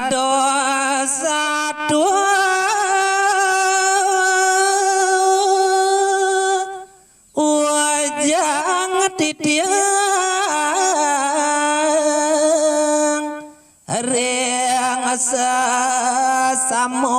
dosa dua wajang titiang reang sesamo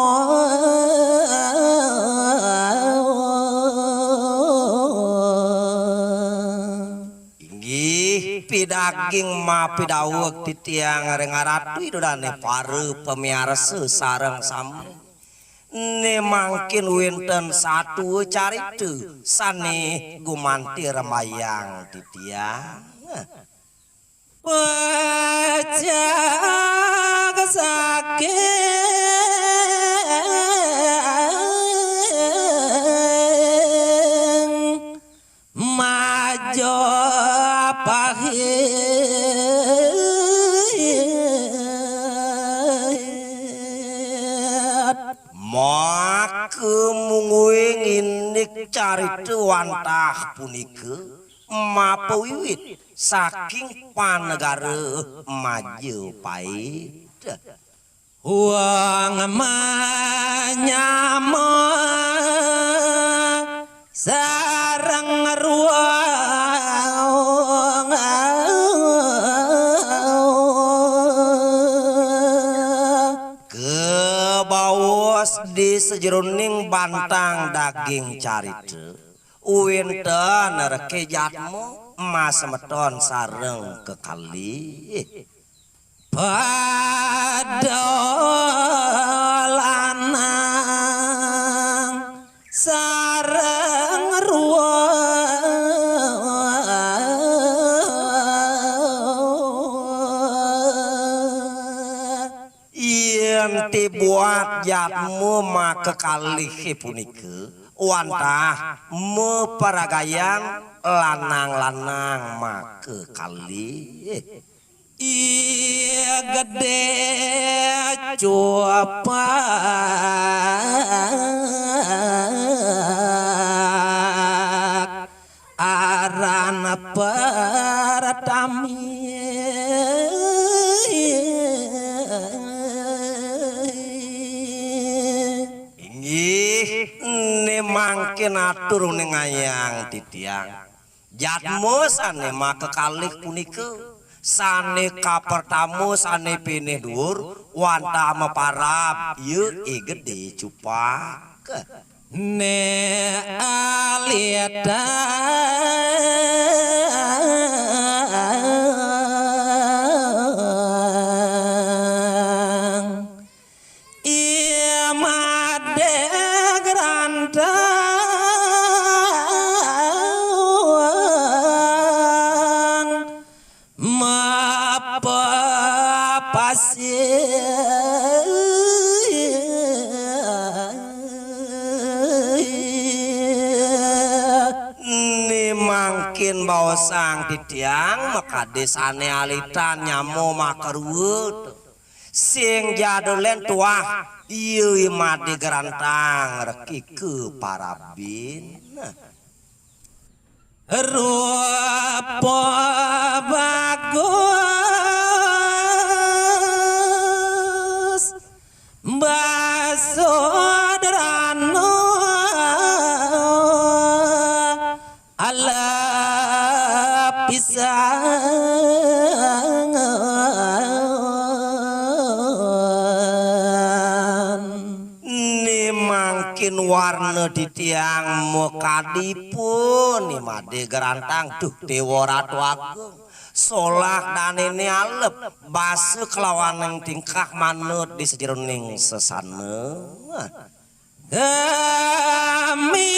pidaging ma pidawek titiang rengaratu idudane pare pemiarsa sareng sam ne mangkin winten satu caritu sane gumanti remayang titiang pecah saking majo mak munguing inik caritu wantah punika mapa wiwit saking panegara maju pait uang manyamo sareng ruang ke bawas di sejeroning bantang daging carita winten rekejatmu mas meton sareng kekali padalanang sareng ruang yen tibuat jatmu maka kalih punika wantah meparagayan lanang-lanang maka kalih iya gede cuapak arana paratami ini mangkin atur nengayang titiang jatmu sane maka kalih punika sane kapertamu sane pineh dhuwur wantah meparap ieu gede cupak ne aliata ia made granta mangkin bawa sang titiang makadesane alitan nyamo makarut sing jadolen tuah ieu made gerantang reki ke parabin rupa bagus basodrano ala pisang ni mangkin warna di tiang mukadipun ni made gerantang duh dewa ratu agung solak dan ini alep basuh kelawan tingkah manut di sejeroning sesana kami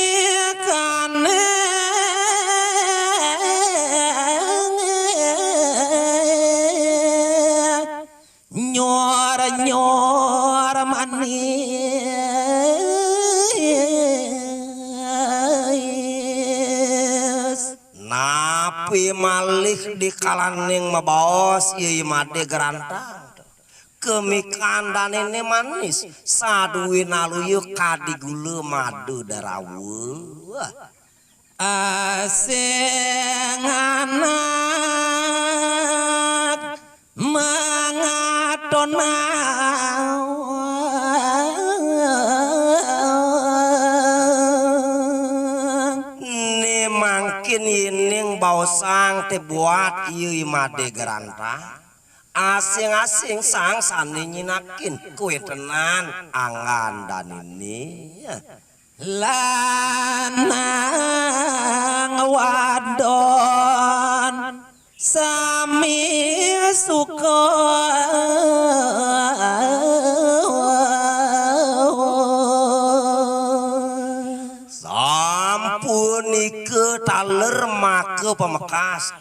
kane nyor manis napi malih di kalaning mabaos ieu made gerantang kemikan dan ini manis saduwi naluyu kadigulu madu darawu asing anak mangatonang asing-asing bausang teh buat ieu made geranta asing-asing sang sani nyinakin kue tenan angan dan ini lanang wadon sami suka sampun taler make pemekas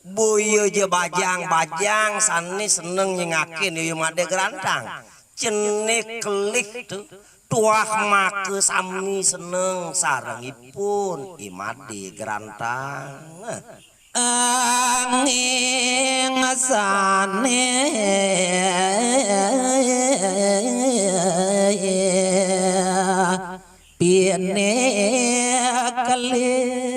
boyo je bajang-bajang sani seneng nyengakin ieu made gerantang cenik kelik tuh tuah make sami seneng sarengipun imade gerantang angin sane piene kali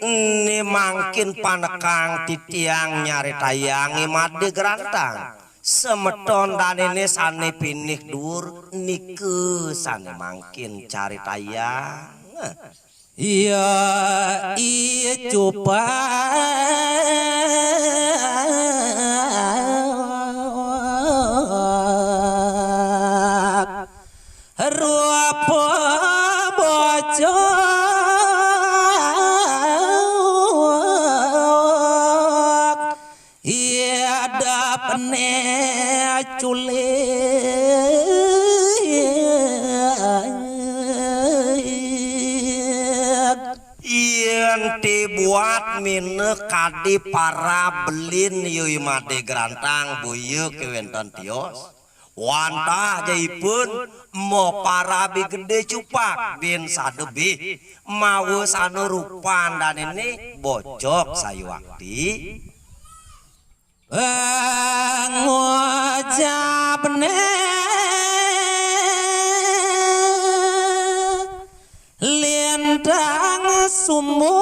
ini mangkin panekang titiang nyari tayang imade gerantang semeton dan ini sane pinih dur nike sane mangkin cari tayang iya coba rupa bocor dapne culik yen dibuat mine kadi para belin yui made gerantang boyo kewenten tios wantah jaipun mo para bi gede cupak bin sadebi mau sanu rupan dan ini bocok sayu wakti ngucapne lintang sumung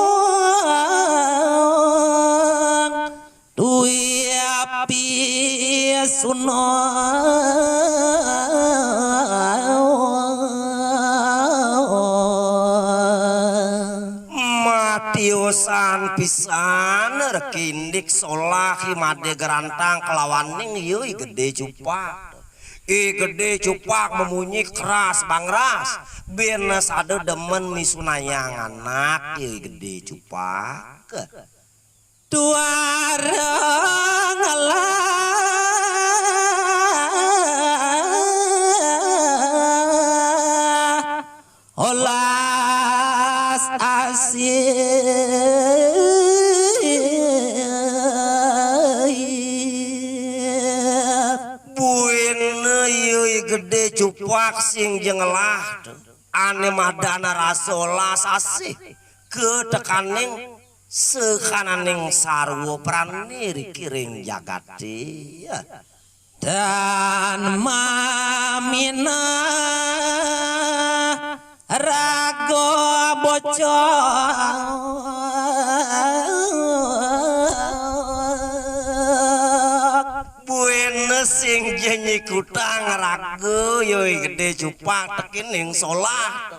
dui api matiusan pisan rekindik solahi made gerantang kelawaning yui gede cupak gede cupak memunyi keras bangras benes ada demen misunayang anak gede cupak tuareng olas gede cupak sing jengelah ane madana rasola sasih ke tekaning sekananing sarwo praniri kiring jagati dan mamina rago bocor sing jenyi kutang ragu yoi gede cupak tekining solah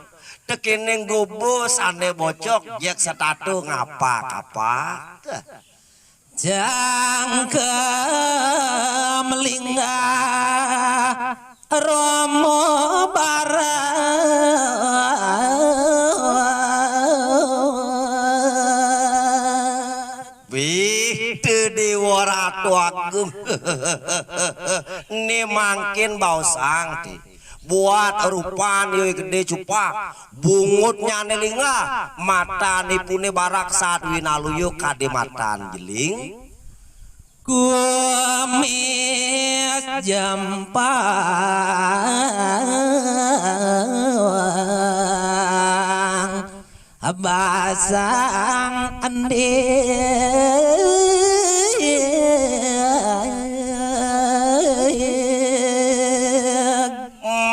tekining gubus ane bocok jek setatu ngapa-ngapa jangkem linggah romo barang bitu diwaratu agum ini mangkin bau sangti buat rupan yoi gede cupak bungutnya nelinga mata nipune barak saat winaluyu kadimatan jeling kumis jempang basang ande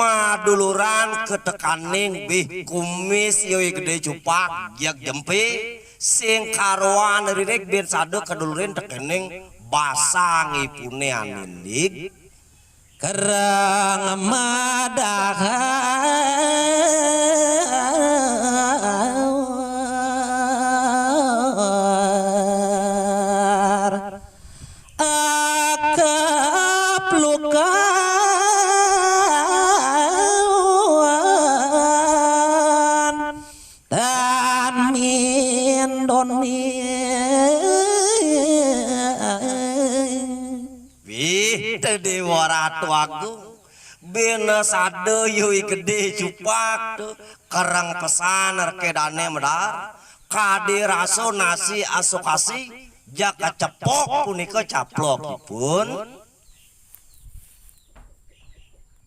maduluran ketekaning bih kumis yoi gede cupak jak jempe sing karuan rirek bin sade kedulurin tekening basang ipune anindik kerang madahar akap lukaan dan min doni Dewa Ratu Agung bena sade yui gede cupak kerang pesaner kedane medar kade raso nasi asokasi jaka cepok punika caplok pun